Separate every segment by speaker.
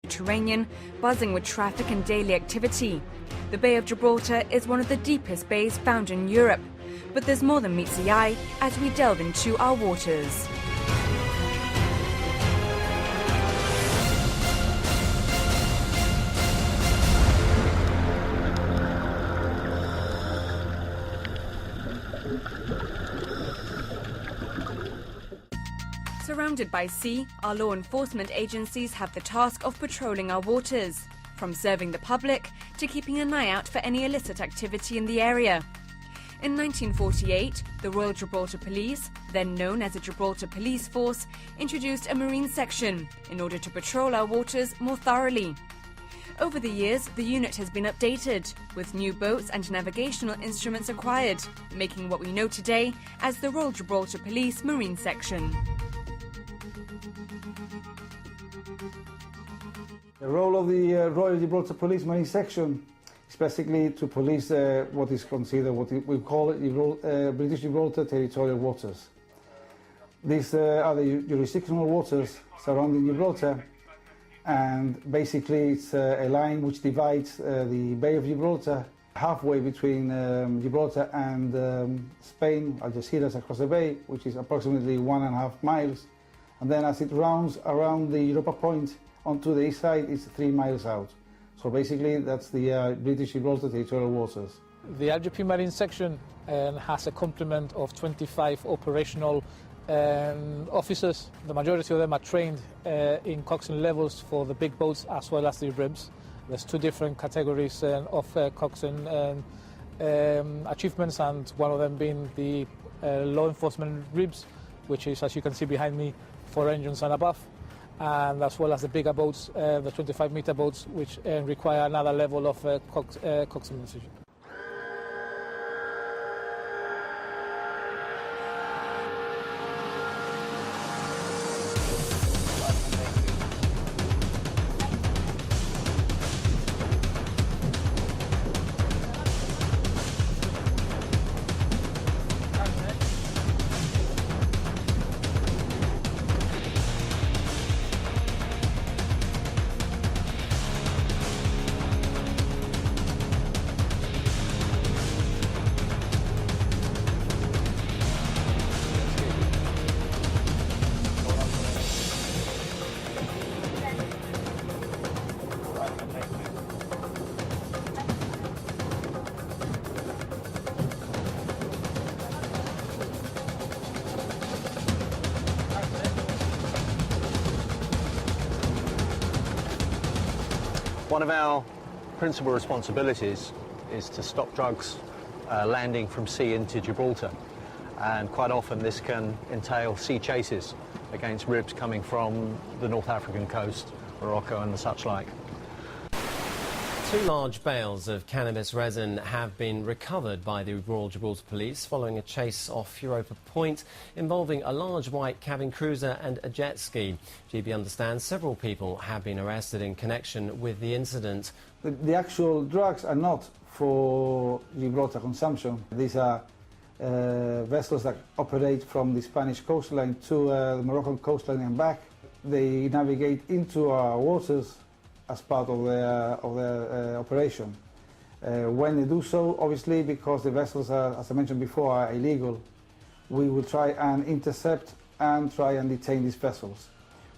Speaker 1: Mediterranean, buzzing with traffic and daily activity. The Bay of Gibraltar is one of the deepest bays found in Europe. But there's more than meets the eye as we delve into our waters. Surrounded by sea, our law enforcement agencies have the task of patrolling our waters, from serving the public to keeping an eye out for any illicit activity in the area. In 1948, the Royal Gibraltar Police, then known as the Gibraltar Police Force, introduced a marine section in order to patrol our waters more thoroughly. Over the years, the unit has been updated, with new boats and navigational instruments acquired, making what we know today as the Royal Gibraltar Police Marine Section.
Speaker 2: The role of the Royal Gibraltar Police Marine Section is basically to police what is considered, we call it British Gibraltar territorial waters. These are the jurisdictional waters surrounding Gibraltar, and basically it's a line which divides the Bay of Gibraltar halfway between Gibraltar and Spain, Algeciras across the bay, which is approximately 1.5 miles, and then as it rounds around the Europa Point onto the east side, it's 3 miles out. So basically that's the British Gibraltar territorial waters.
Speaker 3: The RGP Marine Section has a complement of 25 operational officers. The majority of them are trained in coxswain levels for the big boats as well as the ribs. There's 2 different categories of coxswain achievements, and one of them being the law enforcement ribs, which is, as you can see behind me, 4 engines and above, and as well as the bigger boats, the 25-meter boats, which require another level of coxswainmanship.
Speaker 4: One of our principal responsibilities is to stop drugs landing from sea into Gibraltar, and quite often this can entail sea chases against ribs coming from the North African coast, Morocco and the such like.
Speaker 5: 2 large bales of cannabis resin have been recovered by the Royal Gibraltar Police following a chase off Europa Point involving a large white cabin cruiser and a jet ski. GB understands several people have been arrested in connection with the incident.
Speaker 2: The actual drugs are not for Gibraltar consumption. These are vessels that operate from the Spanish coastline to the Moroccan coastline and back. They navigate into our waters as part of their operation. When they do so, obviously, because the vessels are, as I mentioned before, are illegal, we will try and intercept and try and detain these vessels.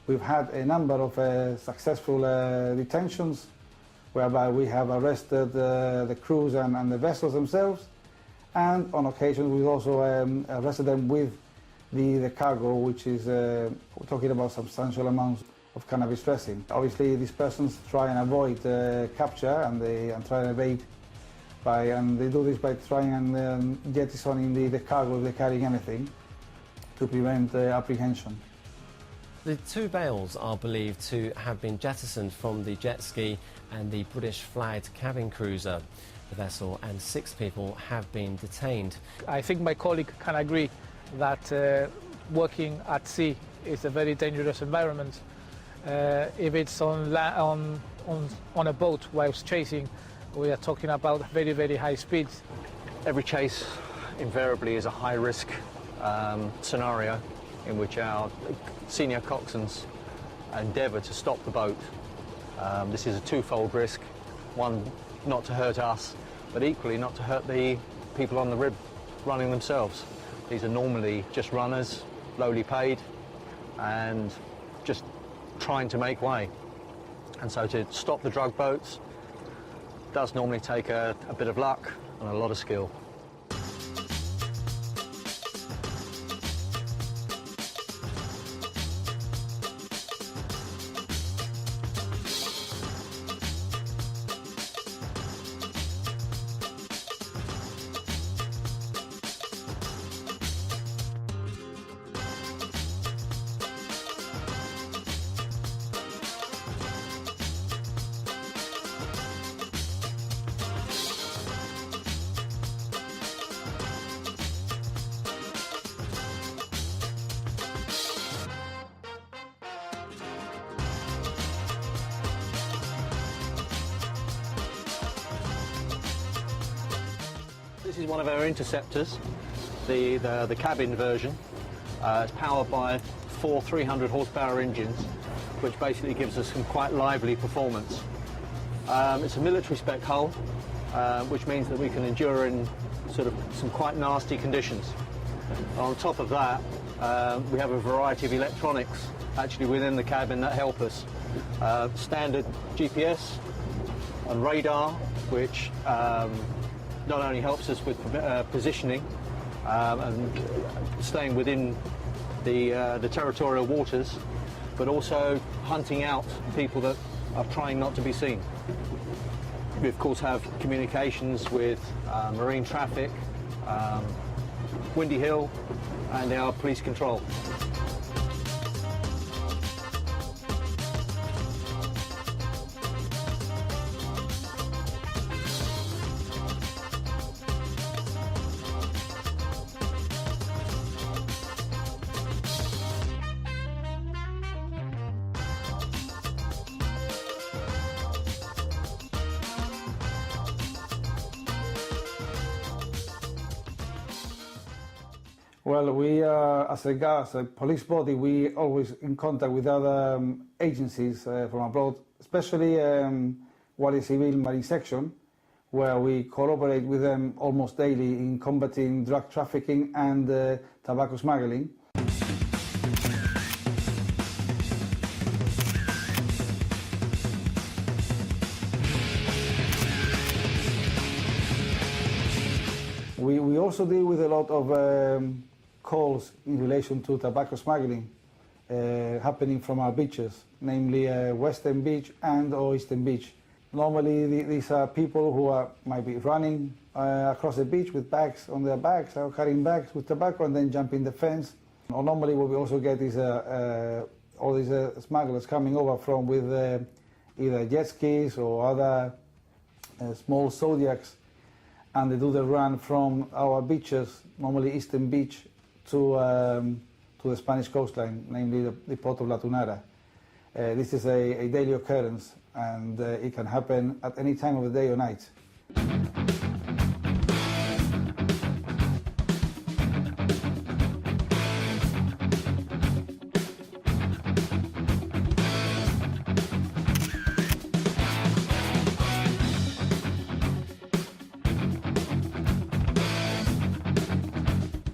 Speaker 2: We've had a number of successful detentions, whereby we have arrested the crews and the vessels themselves, and on occasion we've also arrested them with the cargo, which is we're talking about substantial amounts of cannabis resin. Obviously, these persons try and avoid capture and try and evade, and they do this by trying and jettisoning the cargo if they're carrying anything to prevent apprehension.
Speaker 5: The 2 bales are believed to have been jettisoned from the jet ski and the British-flagged cabin cruiser. The vessel and 6 people have been detained.
Speaker 3: I think my colleague can agree that working at sea is a very dangerous environment. If it's on a boat whilst chasing, we are talking about very, very high speeds.
Speaker 4: Every chase invariably is a high-risk scenario in which our senior coxswains endeavour to stop the boat This is a twofold risk. One, not to hurt us, but equally not to hurt the people on the rib running themselves. These are normally just runners, lowly paid, and just trying to make way. And so to stop the drug boats does normally take a bit of luck and a lot of skill. This is one of our Interceptors, the cabin version. It's powered by 4 300 horsepower engines, which basically gives us some quite lively performance. It's a military spec hull, which means that we can endure in sort of some quite nasty conditions. On top of that, we have a variety of electronics actually within the cabin that help us. Standard GPS and radar, which not only helps us with positioning and staying within the territorial waters, but also hunting out people that are trying not to be seen. We of course have communications with marine traffic, Windy Hill and our police control.
Speaker 2: Well, we as a police body, we always in contact with other agencies from abroad, especially Guardia Civil Marine Section, where we cooperate with them almost daily in combating drug trafficking and tobacco smuggling. We also deal with a lot of calls in relation to tobacco smuggling happening from our beaches, namely Western Beach and or Eastern Beach. Normally these are people who might be running across the beach with bags on their backs or carrying bags with tobacco and then jumping the fence. Or normally what we also get is all these smugglers coming over from with either jet skis or other small Zodiacs, and they do the run from our beaches, normally Eastern Beach, to the Spanish coastline, namely the port of La Tunara. This is a daily occurrence, and it can happen at any time of the day or night.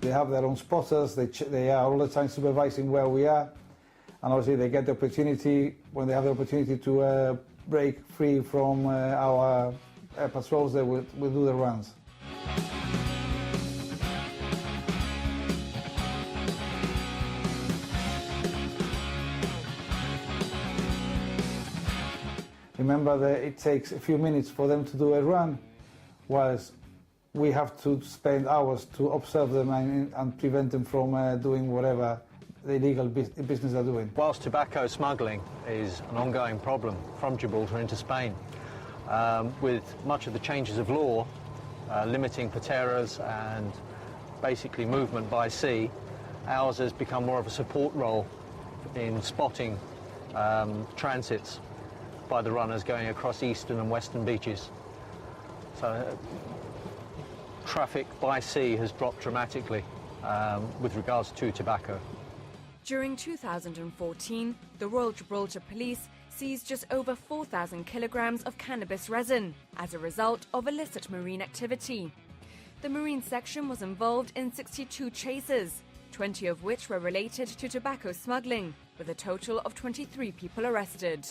Speaker 2: They have their own spotters, they are all the time supervising where we are, and obviously they get the opportunity, when they have the opportunity to break free from our patrols, they will do the runs. Remember that it takes a few minutes for them to do a run, whilst we have to spend hours to observe them and prevent them from doing whatever the illegal business they're doing.
Speaker 4: Whilst tobacco smuggling is an ongoing problem from Gibraltar into Spain, with much of the changes of law limiting pateras and basically movement by sea, ours has become more of a support role in spotting transits by the runners going across eastern and western beaches. So traffic by sea has dropped dramatically with regards to tobacco.
Speaker 1: During 2014, the Royal Gibraltar Police seized just over 4,000 kilograms of cannabis resin as a result of illicit marine activity. The Marine Section was involved in 62 chases, 20 of which were related to tobacco smuggling, with a total of 23 people arrested.